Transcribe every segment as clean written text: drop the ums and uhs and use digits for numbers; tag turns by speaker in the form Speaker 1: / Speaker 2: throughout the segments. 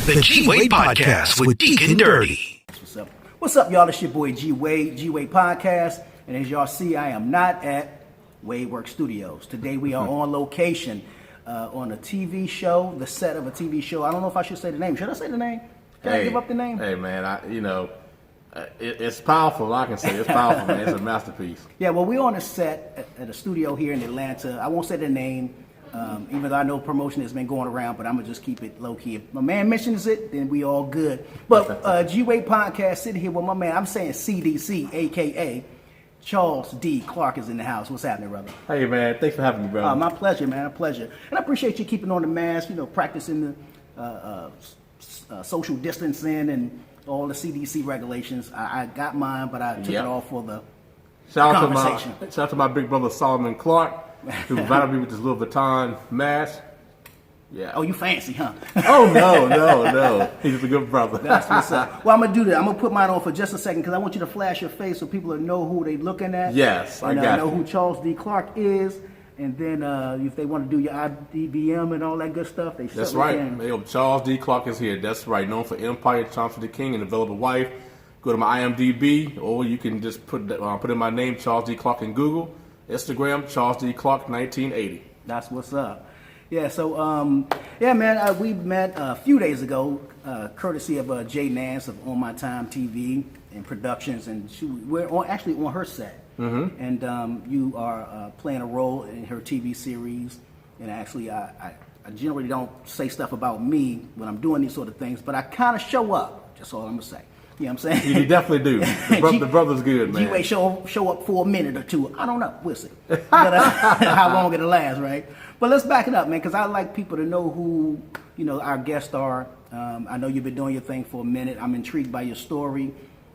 Speaker 1: The G-Wade Podcast with Deacon Dirty.
Speaker 2: What's up? What's up, y'all? It's your boy G-Wade, G-Wade Podcast. And as y'all see, I am not at WadeWorksStudios. Today we are on location on a TV show, the set of a TV show. I don't know if I should say the name. Should I say the name? Can I give up the name?
Speaker 3: Hey, man, it's powerful. I can say it's powerful, man. It's a masterpiece.
Speaker 2: Yeah, well, we're on a set at a studio here in Atlanta. I won't say the name, even though I know promotion has been going around, but I'm going to just keep it low-key. If my man mentions it, then we all good. But G-Wade Podcast, sitting here with my man, I'm saying CDC, a.k.a. Charles D. Clark is in the house. What's happening, brother?
Speaker 3: Hey, man, thanks for having me, brother.
Speaker 2: My pleasure, man, a pleasure. And I appreciate you keeping on the mask, practicing the social distancing and all the CDC regulations. I got mine, but I took it off for the conversation.
Speaker 3: Shout out to my big brother Solomon Clark, who provided me with this Louis Vuitton mask. Yeah.
Speaker 2: Oh, you fancy, huh?
Speaker 3: Oh, no. He's a good brother.
Speaker 2: That's what's up. Well, I'm going to do that. I'm going to put mine on for just a second because I want you to flash your face so people will know who they're looking at.
Speaker 3: Yes, I got
Speaker 2: know who Charles D. Clark is. And then if they want to do your IDBM and all that good stuff, they
Speaker 3: That's right. Hey, Charles D. Clark is here. That's right. Known for Empire, Chomps the King, and Develop a Wife. Go to my IMDb, or you can just put in my name, Charles D. Clark, in Google. Instagram, Charles D. Clark 1980.
Speaker 2: That's what's up. Yeah, so, man, we met a few days ago, courtesy of Jay Nance of On My Time TV and Productions, and we're actually on her set. Mm-hmm. And you are playing a role in her TV series. And actually, I generally don't say stuff about me when I'm doing these sort of things, but I kind of show up. That's all I'm going to say. You know what I'm saying?
Speaker 3: You definitely do. The brother's good, man.
Speaker 2: G-Wade show up for a minute or two. I don't know. We'll see. But, how long it'll last, right? But let's back it up, man, because I like people to know who, our guests are. I know you've been doing your thing for a minute. I'm intrigued by your story.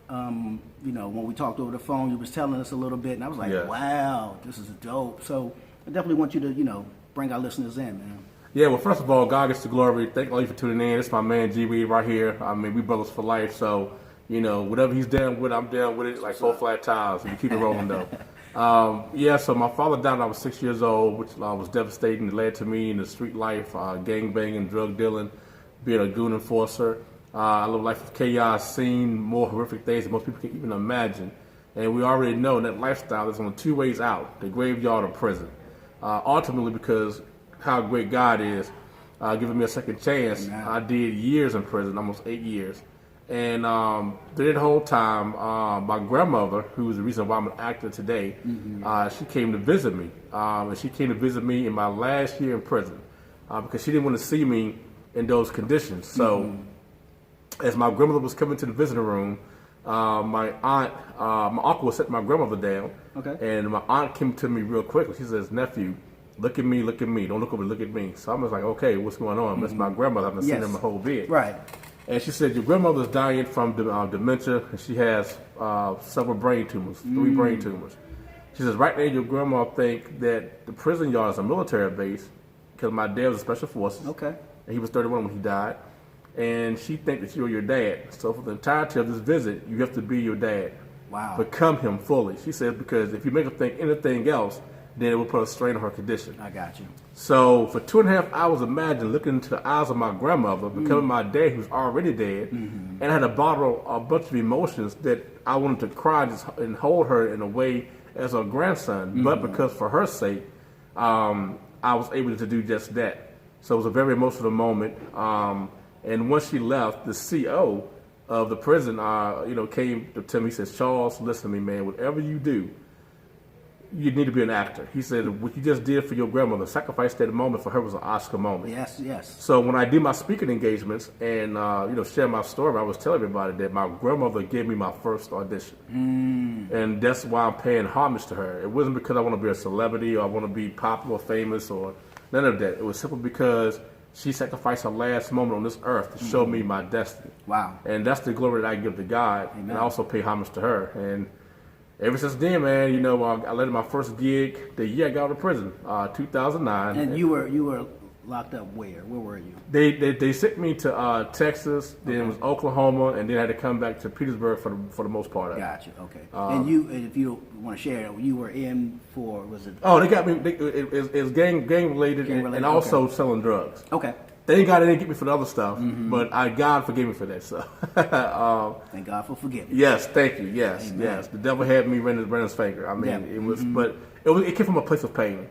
Speaker 2: When we talked over the phone, you was telling us a little bit, and I was like, wow, this is dope. So I definitely want you to, bring our listeners in, man.
Speaker 3: Yeah, well, first of all, God gets the glory. Thank all you for tuning in. It's my man, G-Wade, right here. I mean, we brothers for life, so... whatever he's down with, I'm down with it, like four flat tires. We keep it rolling, though. So my father died when I was 6 years old, which was devastating. It led to me in the street life, gang banging, drug dealing, being a goon enforcer. I live a life of chaos, seen more horrific things than most people can even imagine. And we already know in that lifestyle, there's only two ways out, the graveyard or prison. Ultimately, because how great God is, giving me a second chance, I did years in prison, almost 8 years. And during the whole time, my grandmother, who is the reason why I'm an actor today, she came to visit me. And she came to visit me in my last year in prison because she didn't want to see me in those conditions. So as my grandmother was coming to the visiting room, my uncle was setting my grandmother down. Okay. And my aunt came to me real quickly. She says, nephew, look at me. Don't look over, look at me. So I was like, okay, what's going on? That's my grandmother. I haven't seen her my whole bit.
Speaker 2: Right.
Speaker 3: And she said, your grandmother's dying from dementia, and she has several brain tumors, 3 brain tumors. She says, right now your grandma think that the prison yard is a military base, because my dad was in Special Forces. Okay. And he was 31 when he died. And she think that you're your dad. So for the entirety of this visit, you have to be your dad. Wow. Become him fully. She says, because if you make her think anything else, then it will put a strain on her condition.
Speaker 2: I got you.
Speaker 3: So for 2.5 hours, imagine looking into the eyes of my grandmother, becoming my dad, who's already dead, and I had to bottle a bunch of emotions that I wanted to cry and hold her in a way as a grandson. But because for her sake, I was able to do just that. So it was a very emotional moment. And once she left, the CO of the prison, came to me. He says, Charles, listen to me, man. Whatever you do, you need to be an actor. He said, what you just did for your grandmother, sacrifice that moment for her was an Oscar moment.
Speaker 2: Yes.
Speaker 3: So when I did my speaking engagements and, share my story, I was telling everybody that my grandmother gave me my first audition. And that's why I'm paying homage to her. It wasn't because I want to be a celebrity or I want to be popular or famous or none of that. It was simply because she sacrificed her last moment on this earth to show me my destiny. Wow. And that's the glory that I give to God. Amen. And I also pay homage to her. And ever since then, man, I landed my first gig the year I got out of prison, 2009.
Speaker 2: And you were locked up where? Where were you?
Speaker 3: They sent me to Texas, then it was Oklahoma, and then I had to come back to Petersburg for the most part of it.
Speaker 2: Gotcha. Okay. And if you want to share, you were in for, was it?
Speaker 3: Oh, they got me. It was gang related and also selling drugs.
Speaker 2: Okay.
Speaker 3: Thank God they didn't get me for the other stuff, but God forgave me for that stuff.
Speaker 2: Thank God for forgiveness.
Speaker 3: Yes, thank you. Yes,
Speaker 2: Amen.
Speaker 3: yes. The devil had me running his finger. I mean, it was, but it came from a place of pain,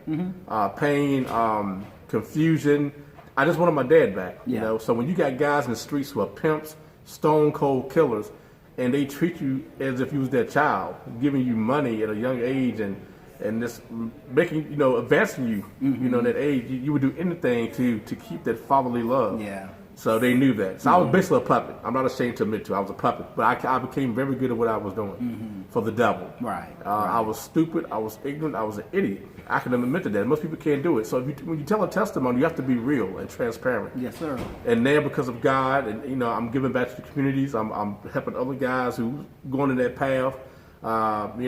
Speaker 3: confusion. I just wanted my dad back. You know, so when you got guys in the streets who are pimps, stone cold killers, and they treat you as if you was their child, giving you money at a young age and just making, advancing you, at that age, you would do anything to keep that fatherly love.
Speaker 2: Yeah.
Speaker 3: So they knew that. So I was basically a puppet. I'm not ashamed to admit to it. I was a puppet. But I became very good at what I was doing for the devil.
Speaker 2: Right.
Speaker 3: I was stupid. I was ignorant. I was an idiot. I can admit to that. Most people can't do it. So when you tell a testimony, you have to be real and transparent.
Speaker 2: Yes, sir.
Speaker 3: And now because of God, and I'm giving back to the communities. I'm helping other guys who going in that path. And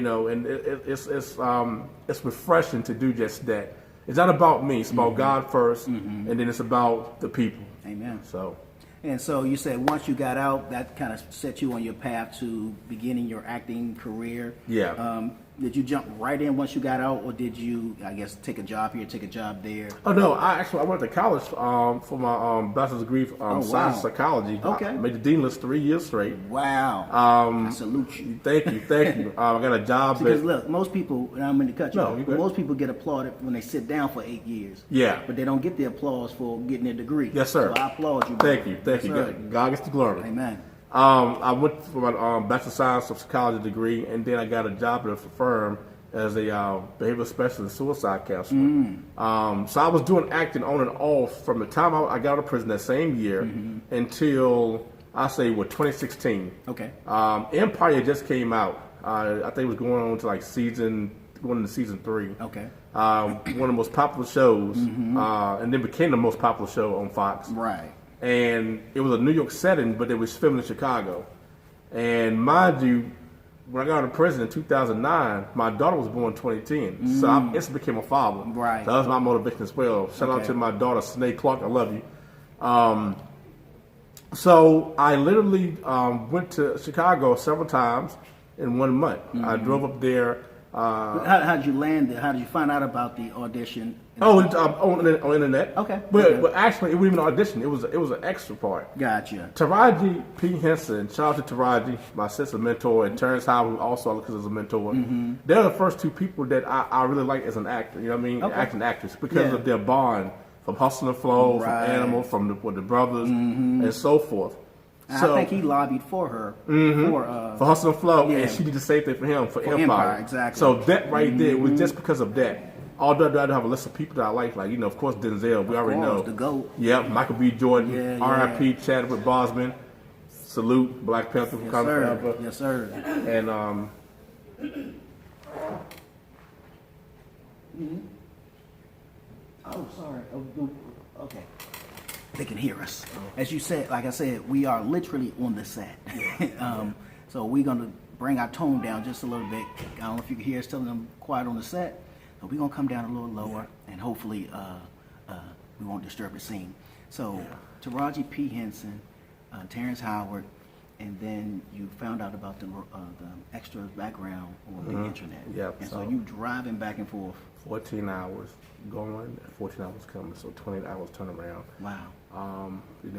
Speaker 3: it's refreshing to do just that. It's not about me. It's about God first, and then it's about the people.
Speaker 2: Amen.
Speaker 3: So
Speaker 2: you said once you got out, that kind of set you on your path to beginning your acting career.
Speaker 3: Yeah.
Speaker 2: Did you jump right in once you got out, or did you, I guess, take a job here, take a job there?
Speaker 3: Oh no, I went to college for my bachelor's degree science psychology.
Speaker 2: Okay.
Speaker 3: I made the dean list 3 years straight.
Speaker 2: Wow. I salute you.
Speaker 3: Thank you. I got a job.
Speaker 2: Because look, most people, and I'm going to cut you off,
Speaker 3: you're good.
Speaker 2: most people get applauded when they sit down for 8 years.
Speaker 3: Yeah.
Speaker 2: But they don't get the applause for getting their degree.
Speaker 3: Yes, sir.
Speaker 2: So I applaud you.
Speaker 3: Thank you.
Speaker 2: Yes, sir.
Speaker 3: God gets the glory.
Speaker 2: Amen.
Speaker 3: I went for my bachelor's of science of psychology degree, and then I got a job at a firm as a behavioral specialist and suicide counselor. So I was doing acting on and off from the time I got out of prison that same year until, I say, 2016.
Speaker 2: Okay.
Speaker 3: Empire just came out. I think it was going on to going into season 3.
Speaker 2: Okay.
Speaker 3: One of the most popular shows, and then became the most popular show on Fox.
Speaker 2: Right.
Speaker 3: And it was a New York setting, but it was filmed in Chicago. And mind you, when I got out of prison in 2009, my daughter was born in 2010. So I instantly became a father.
Speaker 2: Right.
Speaker 3: So that was my motivation as well. Shout out to my daughter, Sinead Clark. I love you. So I literally went to Chicago several times in 1 month. I drove up there.
Speaker 2: How did you land there? How did you find out about the audition?
Speaker 3: On internet.
Speaker 2: Okay.
Speaker 3: But actually, it wasn't even an audition. It was an extra part.
Speaker 2: Gotcha.
Speaker 3: Taraji P. Henson, shout out to Taraji, my sister mentor, and Terrence Howard, who also because is a mentor. They're the first 2 people that I really like as an actor. You know what I mean?
Speaker 2: Okay.
Speaker 3: Acting actress because of their bond from Hustle and Flow, from Animal, from the brothers, and so forth.
Speaker 2: So, I think he lobbied for her
Speaker 3: for Hustle and Flow, and she did the same thing for him for Empire.
Speaker 2: Exactly.
Speaker 3: So that right there was just because of that. Although I do have a list of people that I like, of course, Denzel, we already know.
Speaker 2: The GOAT.
Speaker 3: Yep, Michael B. Jordan, R.I.P. Chadwick Boseman, salute, Black Panther from Wakanda.
Speaker 2: Yes, sir.
Speaker 3: And,
Speaker 2: Oh, sorry. Okay. They can hear us. As you said, like I said, we are literally on the set. So we're going to bring our tone down just a little bit. I don't know if you can hear us telling them quiet on the set. So we're going to come down a little lower, and hopefully we won't disturb the scene. So Taraji P. Henson, Terrence Howard, and then you found out about the extra background on the internet.
Speaker 3: Yep.
Speaker 2: And so you driving back and forth.
Speaker 3: 14 hours going, 14 hours coming, so 20 hours turnaround.
Speaker 2: Wow.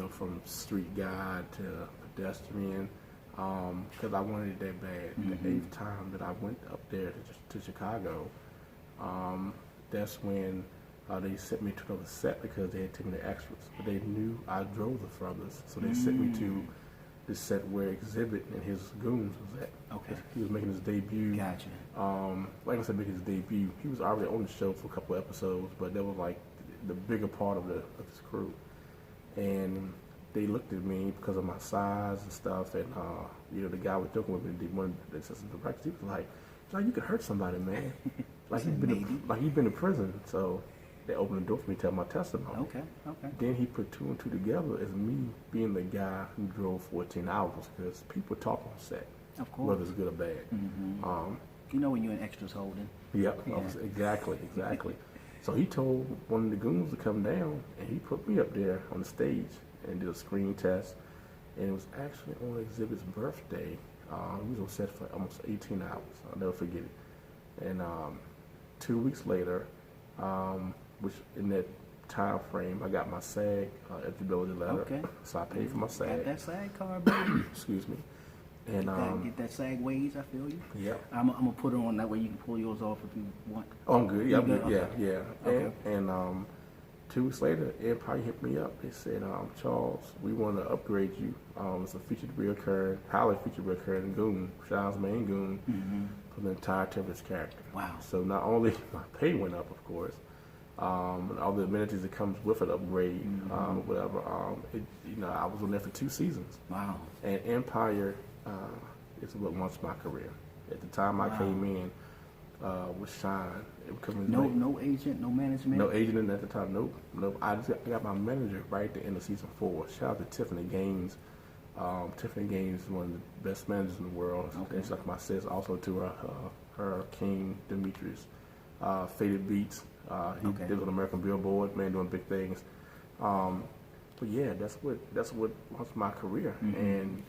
Speaker 3: From street guide to pedestrian, because I wanted it that bad. The 8th time that I went up there to Chicago, that's when they sent me to another set because they had taken the extras. But they knew I drove the furthest, so they sent me to the set where Exhibit and his goons was at.
Speaker 2: Okay.
Speaker 3: He was making his debut.
Speaker 2: Gotcha.
Speaker 3: Like I said, making his debut. He was already on the show for a couple episodes, but that was like the bigger part of his crew. And they looked at me because of my size and stuff, and the guy was joking with me. One of the assistant directors, he was like, "You could hurt somebody, man. You've been in prison." So they opened the door for me to tell my testimony.
Speaker 2: Okay.
Speaker 3: Then he put 2 and 2 together as me being the guy who drove 14 hours because people talk on set,
Speaker 2: of course,
Speaker 3: whether it's good or bad.
Speaker 2: When you're in extras holding.
Speaker 3: Yep, exactly. So he told one of the goons to come down, and he put me up there on the stage and did a screen test. And it was actually on Exhibit's birthday. He was on set for almost 18 hours. I'll never forget it. And 2 weeks later, which in that time frame, I got my SAG eligibility letter.
Speaker 2: Okay.
Speaker 3: So I paid for my
Speaker 2: Got
Speaker 3: SAG.
Speaker 2: that SAG card, baby.
Speaker 3: Excuse me. And
Speaker 2: Get that SAG wage, I feel you.
Speaker 3: yeah.
Speaker 2: I'm gonna put it on that way you can pull yours off if you want.
Speaker 3: Oh, I'm good. Yeah, I'm
Speaker 2: You
Speaker 3: good.
Speaker 2: good?
Speaker 3: Yeah.
Speaker 2: Okay.
Speaker 3: And 2 weeks later, Empire hit me up. They said, Charles, we want to upgrade you. It's a highly featured reoccurring goon, Shaw's main goon, for the entirety of his character.
Speaker 2: Wow.
Speaker 3: So not only my pay went up, of course, and all the amenities that comes with an upgrade, whatever. I was on there for 2 seasons.
Speaker 2: Wow.
Speaker 3: And Empire is what launched my career. At the time I came in with Shine, it was
Speaker 2: No agent, no management.
Speaker 3: no agent at the time. Nope. I got my manager right at the end of season 4. Shout out to Tiffany Gaines. Tiffany Gaines is one of the best managers in the world.
Speaker 2: Okay.
Speaker 3: And she's like my sis, also to her king Demetrius. Faded Beats. He did on American Billboard, man, doing big things. But yeah, that's what launched my career. And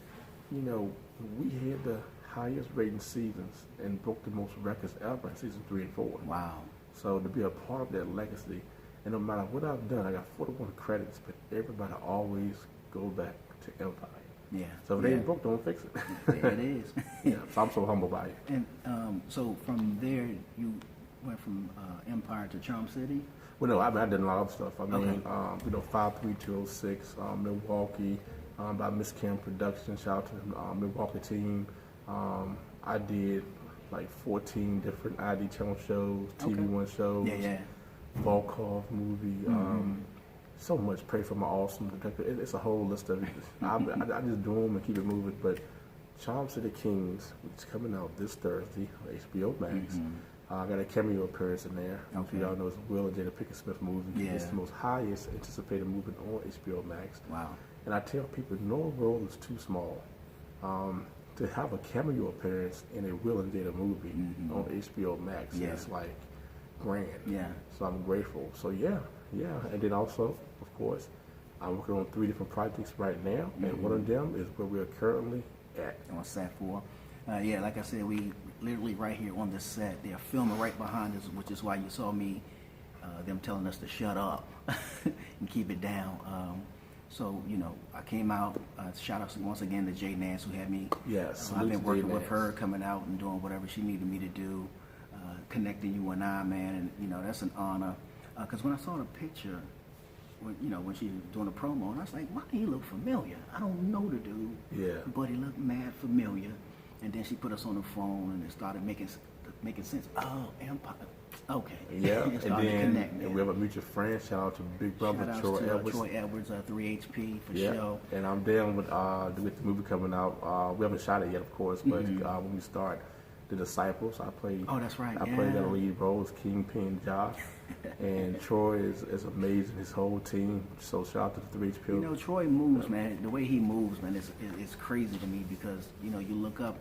Speaker 3: we had the highest rating seasons and broke the most records ever in season 3 and 4.
Speaker 2: Wow.
Speaker 3: So to be a part of that legacy, and no matter what I've done, I got 41 credits, but everybody always go back to Empire.
Speaker 2: Yeah.
Speaker 3: So if it ain't broke, don't fix it.
Speaker 2: It is.
Speaker 3: Yeah, so I'm so humble by it.
Speaker 2: And so from there, you went from Empire to Charm City.
Speaker 3: Well, no, I did a lot of stuff. I mean,
Speaker 2: Okay.
Speaker 3: 53206, Milwaukee, by Miss Kim Productions. Shout out to the Milwaukee team. I did like 14 different ID channel shows, TV1 shows,
Speaker 2: Yeah.
Speaker 3: Volkov movie. So much. Pray for my awesome detective. It's a whole list of it. I just do them and keep it moving. But Charm City Kings, which is coming out this Thursday on HBO Max. I got a cameo appearance in there.
Speaker 2: Okay.
Speaker 3: Y'all know it's a Will and Jada Pinkett Smith movie.
Speaker 2: Yeah.
Speaker 3: It's the most highest anticipated movie on HBO Max.
Speaker 2: Wow.
Speaker 3: And I tell people, no role is too small. To have a cameo appearance in a Will and Jada movie on HBO Max, it's like grand.
Speaker 2: Yeah.
Speaker 3: So I'm grateful. So yeah. And then also, of course, I'm working on 3 different projects right now, and one of them is where we are currently at.
Speaker 2: On set 4. Like I said, we literally right here on this set. They're filming right behind us, which is why you saw me, them telling us to shut up and keep it down. So, I came out, shout out once again to Jay Nance, who had me.
Speaker 3: Yes,
Speaker 2: I've been working
Speaker 3: Jay
Speaker 2: with her,
Speaker 3: Nance.
Speaker 2: coming out and doing whatever she needed me to do, connecting you and I, man, and, that's an honor. Because when I saw the picture, when she was doing a promo, and I was like, why do he look familiar? I don't know the dude, but he looked mad familiar. And then she put us on the phone, and it started making sense. Oh, Empire. Okay.
Speaker 3: Yeah,
Speaker 2: It
Speaker 3: and
Speaker 2: started to
Speaker 3: then
Speaker 2: connect, man.
Speaker 3: we have a mutual friend. Shout out to Big Brother
Speaker 2: Shout outs
Speaker 3: Troy
Speaker 2: to
Speaker 3: Edwards.
Speaker 2: Troy Edwards, 3HP for
Speaker 3: Yeah,
Speaker 2: sure.
Speaker 3: and I'm down with the movie coming out. We haven't shot it yet, of course, but when we start The Disciples, I played.
Speaker 2: Oh, that's right.
Speaker 3: I played that lead role as Kingpin Josh, and Troy is amazing. His whole team. So shout out to the 3HP.
Speaker 2: Troy moves, man. The way he moves, man, it's crazy to me because you look up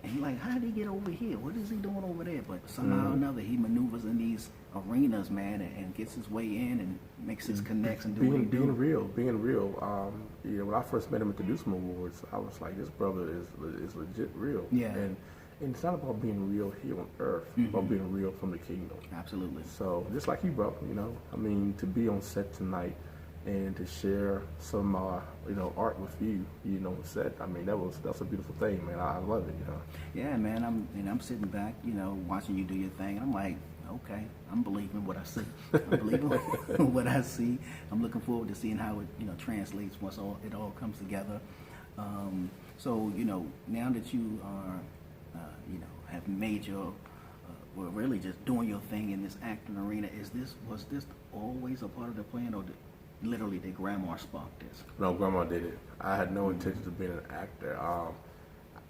Speaker 2: and you're like, how did he get over here? What is he doing over there? But somehow or another, he maneuvers in these arenas, man, and gets his way in and makes his connects and do what he do.
Speaker 3: Being real. When I first met him at the Newsman Awards, I was like, this brother is legit real.
Speaker 2: Yeah.
Speaker 3: And it's not about being real here on earth, it's about being real from the kingdom.
Speaker 2: Absolutely.
Speaker 3: So just like you, bro, to be on set tonight and to share some art with you, on set. That's a beautiful thing, man. I love it,
Speaker 2: Yeah, man. I'm sitting back, watching you do your thing, and I'm like, okay, I'm believing what I see. I'm believing what I see. I'm looking forward to seeing how it, translates once it all comes together. So, now that you are, have made your, well, really just doing your thing in this acting arena, was this always a part of the plan, or literally did Grandma spark this?
Speaker 3: No, Grandma did it. I had no intentions of being an actor.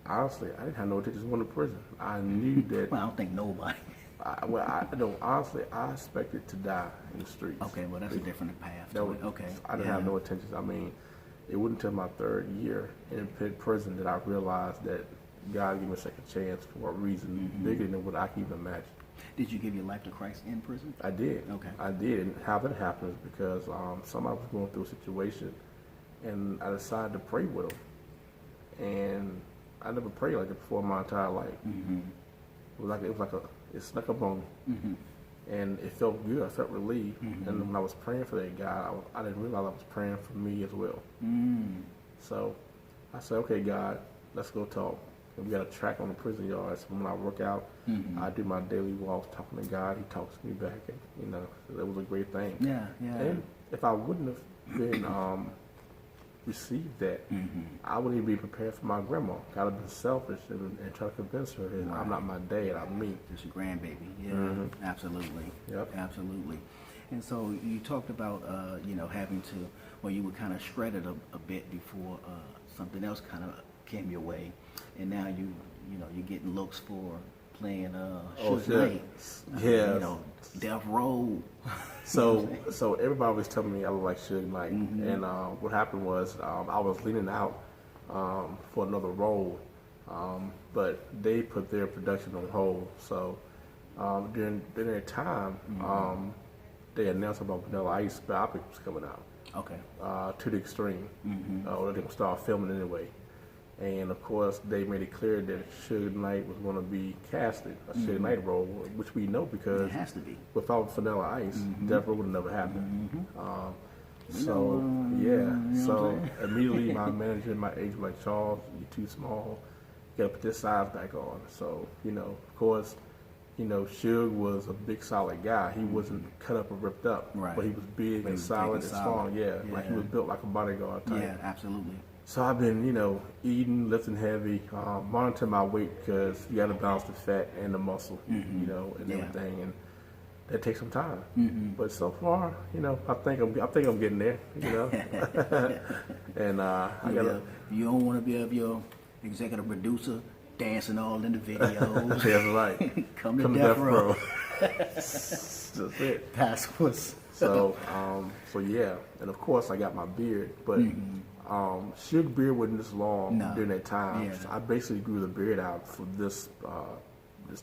Speaker 3: Honestly, I didn't have no intentions of going to prison. I knew that.
Speaker 2: Well, I don't think nobody.
Speaker 3: Honestly, I expected to die in the streets.
Speaker 2: Okay, well, that's a different path. Okay.
Speaker 3: I didn't have no intentions. It wasn't until my 3rd year in prison that I realized that God gave me a second chance for a reason bigger than what I can even imagine.
Speaker 2: Did you give your life to Christ in prison?
Speaker 3: I did.
Speaker 2: Okay.
Speaker 3: I did. And how that happened is because somebody was going through a situation, and I decided to pray with them. And I never prayed like it before in my entire life. It snuck up on me. and it felt good. I felt relieved. And when I was praying for that guy, I didn't realize I was praying for me as well. So I said, okay, God, let's go talk. And we got a track on the prison yard. So when I work out, I do my daily walks talking to God. He talks to me back, and you know, it was a great thing.
Speaker 2: Yeah.
Speaker 3: And if I wouldn't have been received that, I wouldn't even be prepared for my grandma. I'd have been selfish and try to convince her that I'm not my dad, I'm me.
Speaker 2: It's your grandbaby. Yeah, absolutely.
Speaker 3: Yep.
Speaker 2: Absolutely. And so you talked about, you know, having to, well, you were kind of shredded a bit before something else kind of came your way, and now you know, you're getting looks for playing Suge Knight.
Speaker 3: Yeah.
Speaker 2: You know, Death Row.
Speaker 3: So everybody was telling me I look like Suge Knight, and what happened was I was leaning out for another role, but they put their production on hold. So during that time, they announced about Vanilla Ice biopic was coming out.
Speaker 2: Okay.
Speaker 3: To the extreme. They're going to start filming anyway. And of course, they made it clear that Suge Knight was going to be casted, a Suge Knight role, which we know because
Speaker 2: It has to be.
Speaker 3: without Vanilla Ice, Death Row would have never happened. So immediately my manager and my agent were like, Charles, you're too small. You got to put this size back on. So, you know, of course, you know, Suge was a big, solid guy. He wasn't cut up or ripped up, but he was big and solid and strong. Yeah, like he was built like a bodyguard type.
Speaker 2: Yeah, absolutely.
Speaker 3: So I've been, you know, eating, lifting heavy, monitoring my weight because you got to balance the fat and the muscle, you know, and everything, and that takes some time. But so far, you know, I think I'm getting there, you know. And I got
Speaker 2: You don't want to be of your executive producer dancing all in the videos.
Speaker 3: That's right.
Speaker 2: Come to Death Row.
Speaker 3: That's it.
Speaker 2: That's what's.
Speaker 3: So yeah, and of course I got my beard, but Suge beard wasn't this long during that time.
Speaker 2: Yeah.
Speaker 3: So I basically grew the beard out for this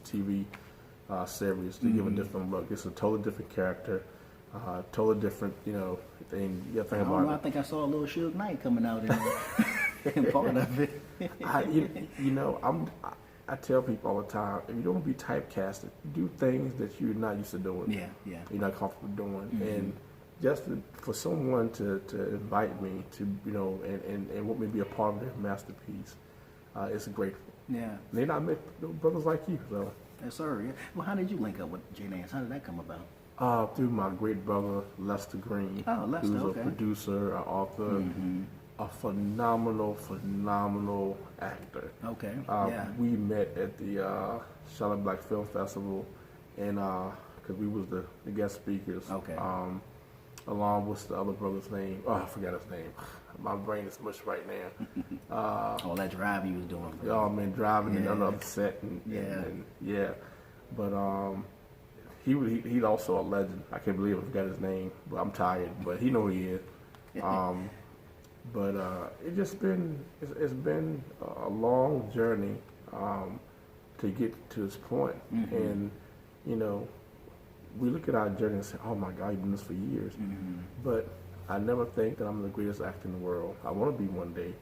Speaker 3: TV series to give a different look. It's a totally different character, totally different, you know, thing. You gotta think about it.
Speaker 2: I think I saw a little Suge Knight coming out in part of it.
Speaker 3: I tell people all the time, if you don't want to be typecasted, do things that you're not used to doing.
Speaker 2: Yeah.
Speaker 3: You're not comfortable doing. And just for someone to invite me to, you know, and want me to be a part of their masterpiece, it's grateful.
Speaker 2: Yeah.
Speaker 3: And they not met brothers like you, so.
Speaker 2: Yes, sir. Yeah. Well, how did you link up with J Nance? How did that come about?
Speaker 3: Through my great brother, Lester Green.
Speaker 2: Oh, Lester,
Speaker 3: who's
Speaker 2: okay.
Speaker 3: a producer, an author, a phenomenal actor.
Speaker 2: Okay.
Speaker 3: We met at the Charlotte Black Film Festival, and because we was the guest speakers.
Speaker 2: Okay.
Speaker 3: Along with the other brother's name. Oh, I forgot his name. My brain is mush right now.
Speaker 2: All that driving you was doing.
Speaker 3: Oh man, driving and another set and But he's also a legend. I can't believe I forgot his name, but I'm tired. But he know who he is. But it's been a long journey to get to this point. And you know, we look at our journey and say, "Oh my God, you've been this for years." But I never think that I'm the greatest actor in the world. I want to be one day,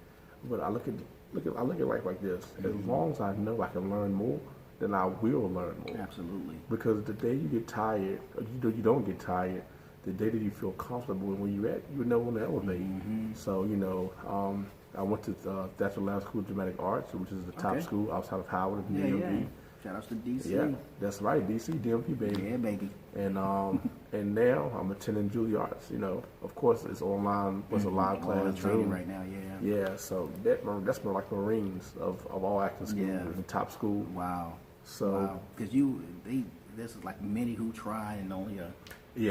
Speaker 3: but I look at life like this. As long as I know I can learn more, then I will learn more.
Speaker 2: Absolutely.
Speaker 3: Because the day you get tired, or you don't get tired, the day that you feel comfortable and where you at, you never want to elevate. So you know, I went to Thatcher Lab School of Dramatic Arts, which is the top school outside of Howard and DMV.
Speaker 2: Yeah. Shout out to DC.
Speaker 3: Yeah, that's right, DC, DMV, baby.
Speaker 2: Yeah, baby.
Speaker 3: And and now I'm attending Juilliard's. You know, of course it's online. It's a live class
Speaker 2: training
Speaker 3: Zoom
Speaker 2: right now. Yeah.
Speaker 3: Yeah, so that's more like Marines of all acting schools, the top school.
Speaker 2: Wow.
Speaker 3: So
Speaker 2: because this is like many who try and only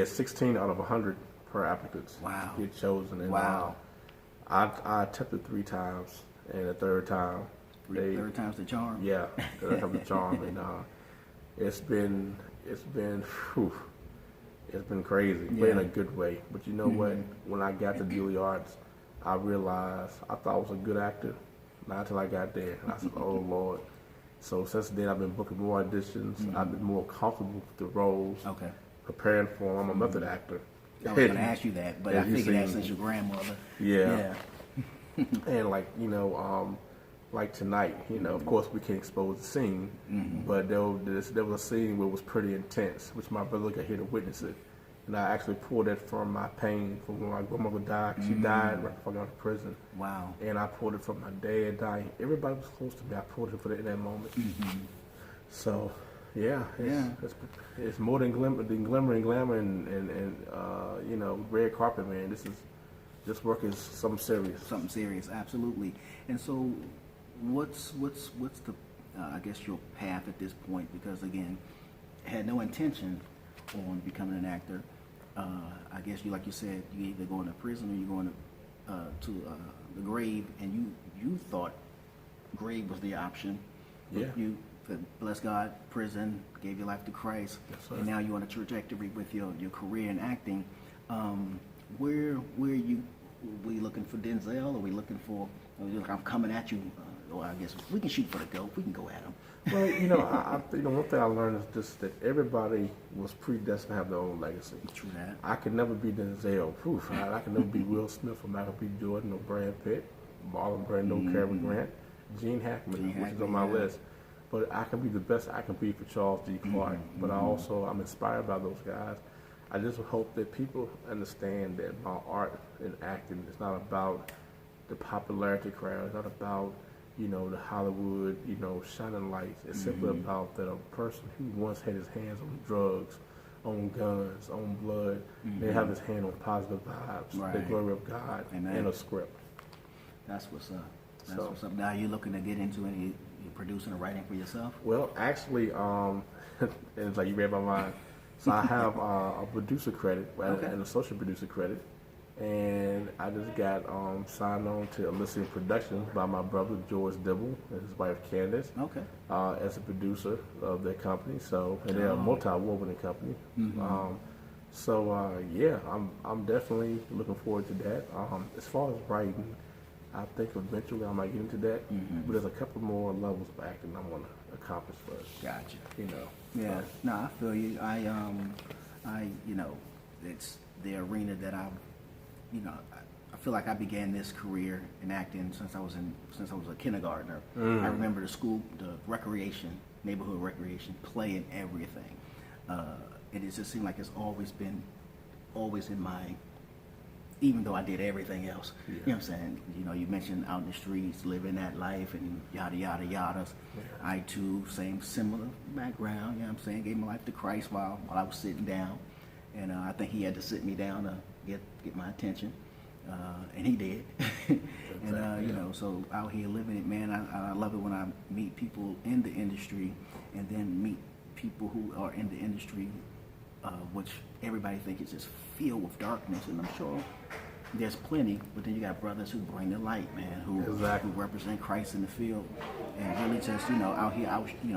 Speaker 3: 16 out of 100 per applicants.
Speaker 2: Wow.
Speaker 3: Get chosen. And,
Speaker 2: wow.
Speaker 3: I attempted 3 times, and the third time.
Speaker 2: Third time's the charm.
Speaker 3: Yeah, third time's the charm, and it's been crazy, but in a good way. But you know what? When I got to Juilliard's, I realized I thought I was a good actor. Not until I got there, and I said, "Oh Lord." So since then, I've been booking more auditions. I've been more comfortable with the roles.
Speaker 2: Okay.
Speaker 3: Preparing for them. I'm a method actor.
Speaker 2: I was going to ask you that, but I figured that since your grandmother.
Speaker 3: Yeah. And like, you know, like tonight, of course we can't expose the scene, but there was a scene where it was pretty intense, which my brother got here to witness it. And I actually pulled it from my pain from when my grandmother died. She died right before I got to prison.
Speaker 2: Wow.
Speaker 3: And I pulled it from my dad dying. Everybody was close to me. I pulled it in that moment. So, it's more than glimmer and glamour and red carpet, man. This work is something serious.
Speaker 2: Something serious, absolutely. And so, what's the I guess your path at this point? Because again, had no intention on becoming an actor. I guess like you said, you either going to prison or you're going to the grave, and you thought grave was the option.
Speaker 3: Yeah.
Speaker 2: You, bless God, prison, gave your life to Christ, and now you're on a trajectory with your career in acting. Where you? Were you looking for Denzel? Or were we looking for? I'm coming at you. Or I guess we can shoot for the goat. We can go at him.
Speaker 3: Well, one thing I learned is just that everybody was predestined to have their own legacy.
Speaker 2: True that.
Speaker 3: I could never be Denzel. Proof. I could never be Will Smith or Michael B. Jordan or Brad Pitt, Marlon Brando, Cary Grant, Gene Hackman, which is on my list. But I can be the best I can be for Charles D. Clark. But I'm inspired by those guys. I just hope that people understand that my art and acting is not about the popularity crowd. It's not about the Hollywood, shining lights. It's simply about that a person who once had his hands on drugs, on guns, on blood, they have his hand on positive vibes, the glory of God, and a script.
Speaker 2: That's what's up. What's up. Now you're looking to get into any producing or writing for yourself?
Speaker 3: Well, actually, it's like you read my mind. So I have a producer credit and an associate producer credit. And I just got signed on to Elysium Productions by my brother George Dibble and his wife Candace as a producer of their company. So, and they're a multi-award-winning company. I'm definitely looking forward to that. As far as writing, I think eventually I might get into that. But there's a couple more levels of acting I want to accomplish first.
Speaker 2: Gotcha.
Speaker 3: Yeah.
Speaker 2: No, I feel you. It's the arena that I feel like I began this career in acting since I was a kindergartner. I remember the neighborhood recreation, playing everything. And it just seemed like it's always in my, even though I did everything else. You know what I'm saying? You mentioned out in the streets, living that life and yada, yada, yadas. Yeah. I too, similar background, you know what I'm saying? Gave my life to Christ while I was sitting down. And I think he had to sit me down to get my attention. And he did. And, so out here living it, man, I love it when I meet people in the industry and then meet people who are in the industry, which everybody thinks is just filled with darkness. And I'm sure there's plenty, but then you got brothers who bring the light, man, who represent Christ in the field, and really just, out here,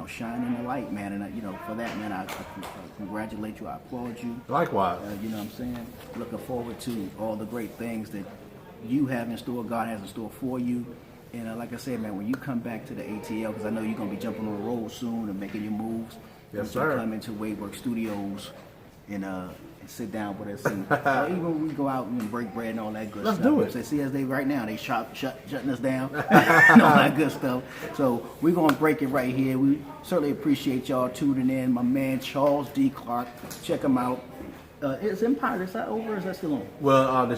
Speaker 2: shining the light, man. And, for that, man, I congratulate you. I applaud you.
Speaker 3: Likewise.
Speaker 2: You know what I'm saying? Looking forward to all the great things that you have in store, God has in store for you. And like I said, man, when you come back to the ATL, because I know you're going to be jumping on the road soon and making your moves.
Speaker 3: Yes, sir.
Speaker 2: Come into WadeWorksStudios and sit down with us, and even when we go out and break bread and all that good stuff.
Speaker 3: Let's do it.
Speaker 2: See, as they right now, they shutting us down and all that good stuff. So we're going to break it right here. We certainly appreciate y'all tuning in. My man, Charles D. Clark. Check him out. Is Empire, is that over or is that still on?
Speaker 3: Well,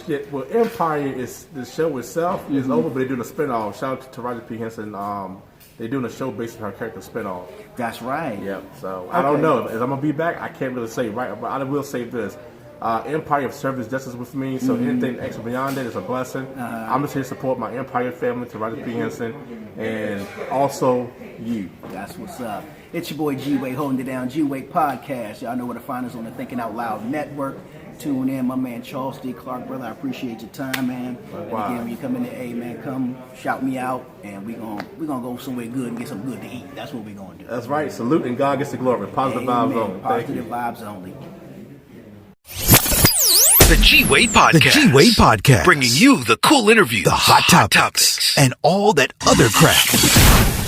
Speaker 3: Empire is, the show itself is over, but they're doing a spinoff. Shout out to Roger P. Henson. They're doing a show based on her character spinoff.
Speaker 2: That's right.
Speaker 3: Yeah, so I don't know. If I'm going to be back, I can't really say, right? But I will say this. Empire of service justice with me, so anything extra beyond that is a blessing. I'm just here to support my Empire family, to Roger P. Henson, and also you.
Speaker 2: That's what's up. It's your boy G-Wade holding it down, G-Wade Podcast. Y'all know where to find us on the Thinking Out Loud Network. Tune in, my man Charles D. Clark, brother. I appreciate your time, man. And again, when you come in there, hey man, come shout me out, and we gonna go somewhere good and get some good to eat. That's what we gonna do.
Speaker 3: That's right. Salute and God gets the glory. Positive vibes only.
Speaker 2: Positive vibes only.
Speaker 1: The G-Wade Podcast. The G-Wade Podcast. Bringing you the cool interviews, the hot topics, and all that other crap.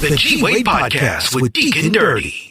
Speaker 1: The G-Wade Podcast with Deacon Dirty.